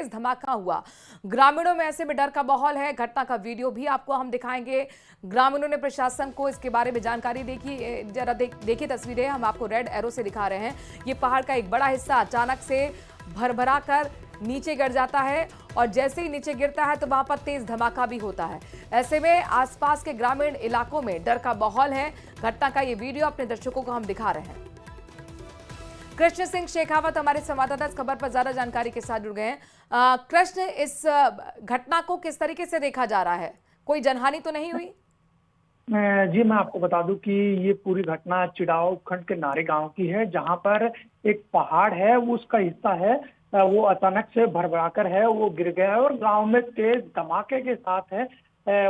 तेज धमाका हुआ। ग्रामीणों में ऐसे में डर का माहौल है। घटना का वीडियो भी आपको हम दिखाएंगे। ग्रामीणों ने प्रशासन को इसके बारे में जानकारी देखी। जरा देखिए तस्वीरें हम आपको रेड एरो से दिखा रहे हैं। ये पहाड़ का एक बड़ा हिस्सा अचानक से भरभरा कर नीचे गिर जाता है और जैसे ही नीचे गिरता है तो वहां पर तेज धमाका भी होता है। ऐसे में आसपास के ग्रामीण इलाकों में डर का माहौल है। घटना का ये वीडियो अपने दर्शकों को हम दिखा रहे हैं। कृष्ण सिंह शेखावत हमारे संवाददाता इस खबर पर ज्यादा जानकारी के साथ जुड़ गए हैं। कृष्ण, इस घटना को किस तरीके से देखा जा रहा है? कोई जनहानि तो नहीं हुई? जी, मैं आपको बता दूं कि ये पूरी घटना चिड़ाव उपखंड के नारे गांव की है, जहां पर एक पहाड़ है, वो उसका हिस्सा है, वो अचानक से भरभराकर है, वो गिर गया है और गांव में तेज धमाके के साथ है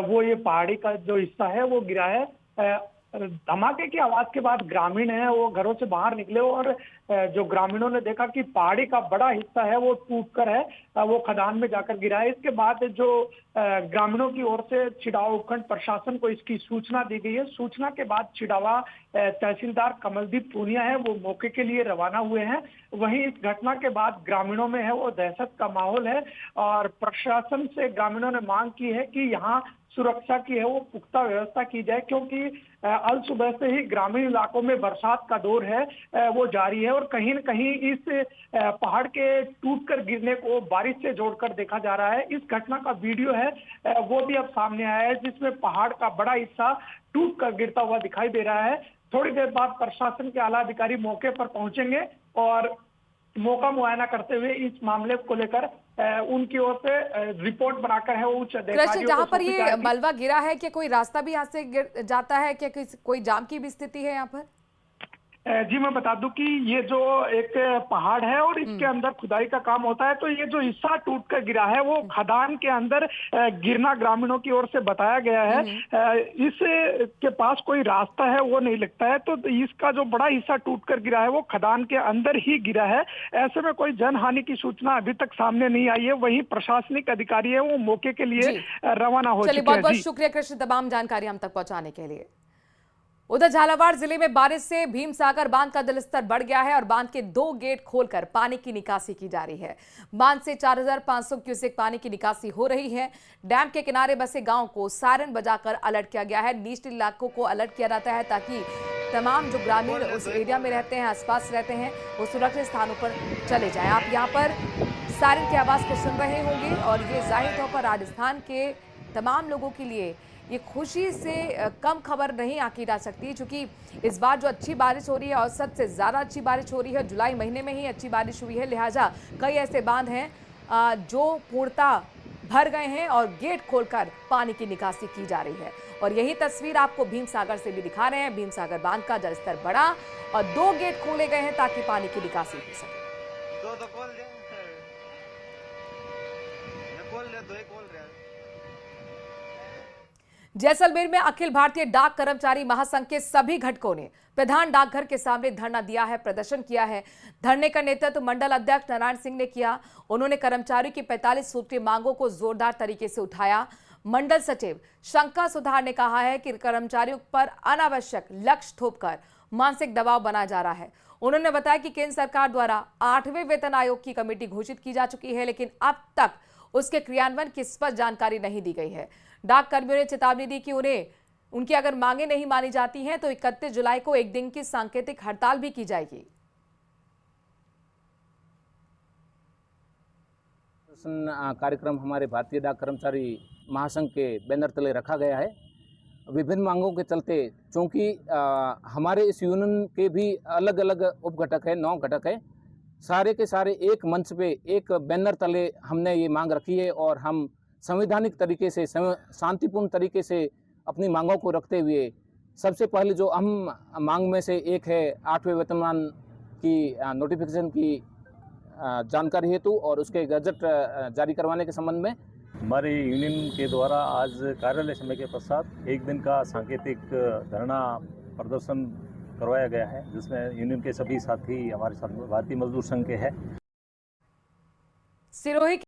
वो ये पहाड़ी का जो हिस्सा है वो गिरा है। धमाके की आवाज के बाद ग्रामीण है वो घरों से बाहर निकले और जो ग्रामीणों ने देखा कि पहाड़ी का बड़ा हिस्सा है वो टूटकर है वो खदान में जाकर गिरा है। इसके बाद जो ग्रामीणों की ओर से चिड़ावा उपखंड प्रशासन को इसकी सूचना दी गई है। सूचना के बाद चिड़ावा तहसीलदार कमलदीप पूनिया है वो मौके के लिए रवाना हुए हैं। वहीं इस घटना के बाद ग्रामीणों में है वो दहशत का माहौल है और प्रशासन से ग्रामीणों ने मांग की है कि यहाँ सुरक्षा की है वो पुख्ता व्यवस्था की जाए, क्योंकि अल सुबह से ही ग्रामीण इलाकों में बरसात का दौर है वो जारी है और कहीं न कहीं इस पहाड़ के टूटकर गिरने को बारिश से जोड़कर देखा जा रहा है। इस घटना का वीडियो है वो भी अब सामने आया है, जिसमें पहाड़ का बड़ा हिस्सा टूटकर गिरता हुआ दिखाई दे रहा है। थोड़ी देर बाद प्रशासन के आला अधिकारी मौके पर पहुंचेंगे और मौका मुआयना करते हुए इस मामले को लेकर उनकी ओर से रिपोर्ट बनाकर है वो उच्च अधिकारियों जहां पर ये मलबा गिरा है, क्या कोई रास्ता भी यहाँ से गिर जाता है? क्या कोई जाम की भी स्थिति है यहाँ पर? जी, मैं बता दूं कि ये जो एक पहाड़ है और इसके अंदर खुदाई का काम होता है, तो ये जो हिस्सा टूट कर गिरा है वो खदान के अंदर गिरना ग्रामीणों की ओर से बताया गया है। इस के पास कोई रास्ता है वो नहीं लगता है, तो इसका जो बड़ा हिस्सा टूट कर गिरा है वो खदान के अंदर ही गिरा है। ऐसे में कोई जनहानि की सूचना अभी तक सामने नहीं आई है। वहीं प्रशासनिक अधिकारी है वो मौके के लिए रवाना हो चुके हैं। बहुत बहुत शुक्रिया कृष्ण, तमाम जानकारी हम तक पहुंचाने के लिए। उधर झालावाड़ जिले में बारिश से भीमसागर बांध का जलस्तर बढ़ गया है और बांध के 2 गेट खोलकर पानी की निकासी की जा रही है। बांध से 4500 क्यूसेक पानी की निकासी हो रही है। डैम के किनारे बसे गांव को सायरन बजाकर अलर्ट किया गया है। निचले इलाकों को अलर्ट किया जाता है ताकि तमाम जो ग्रामीण उस एरिया में रहते हैं, आसपास रहते हैं, वो सुरक्षित स्थानों पर चले जाएं। आप यहाँ पर सायरन की आवाज को सुन रहे होंगे और ये जाहिर तौर पर राजस्थान के तमाम लोगों के लिए ये खुशी से कम खबर नहीं आंकी जा सकती, क्योंकि इस बार जो अच्छी बारिश हो रही है, औसत से ज़्यादा अच्छी बारिश हो रही है। जुलाई महीने में ही अच्छी बारिश हुई है, लिहाजा कई ऐसे बांध हैं जो पूर्णतः भर गए हैं और गेट खोलकर पानी की निकासी की जा रही है। और यही तस्वीर आपको भीमसागर से भी दिखा रहे हैं। भीमसागर बांध का जलस्तर बढ़ा और 2 गेट खोले गए हैं ताकि पानी की निकासी हो सके। जैसलमेर में अखिल भारतीय डाक कर्मचारी महासंघ के सभी घटकों ने प्रधान डाकघर के सामने धरना दिया है, प्रदर्शन किया है। धरने का नेतृत्व मंडल अध्यक्ष नारायण सिंह ने किया। उन्होंने कर्मचारियों की 45 सूत्रीय मांगों को जोरदार तरीके से उठाया। मंडल सचिव शंका सुधार ने कहा है कि कर्मचारियों पर अनावश्यक लक्ष्य थोपकर मानसिक दबाव बनाया जा रहा है। उन्होंने बताया कि केंद्र सरकार द्वारा 8वें वेतन आयोग की कमेटी घोषित की जा चुकी है, लेकिन अब तक उसके क्रियान्वयन की स्पष्ट जानकारी नहीं दी गई है। डाक कर्मियों ने चेतावनी दी कि उनकी अगर मांगे नहीं मानी जाती हैं तो 31 जुलाई को एक दिन की सांकेतिक हड़ताल भी की जाएगी। कार्यक्रम हमारे भारतीय डाक कर्मचारी महासंघ के बैनर तले रखा गया है। विभिन्न मांगों के चलते, चूंकि हमारे इस यूनियन के भी अलग अलग उपघटक है, 9 घटक है, सारे के सारे एक मंच पे एक बैनर तले हमने ये मांग रखी है और हम संवैधानिक तरीके से, शांतिपूर्ण तरीके से अपनी मांगों को रखते हुए सबसे पहले जो अहम मांग में से एक है 8वें वेतनमान की नोटिफिकेशन की जानकारी हेतु और उसके गजट जारी करवाने के संबंध में हमारे यूनियन के द्वारा आज कार्यालय समय के पश्चात एक दिन का सांकेतिक धरना प्रदर्शन करवाया गया है, जिसमें यूनियन के सभी साथी हमारे साथ भारतीय मजदूर संघ के हैं। सिरोही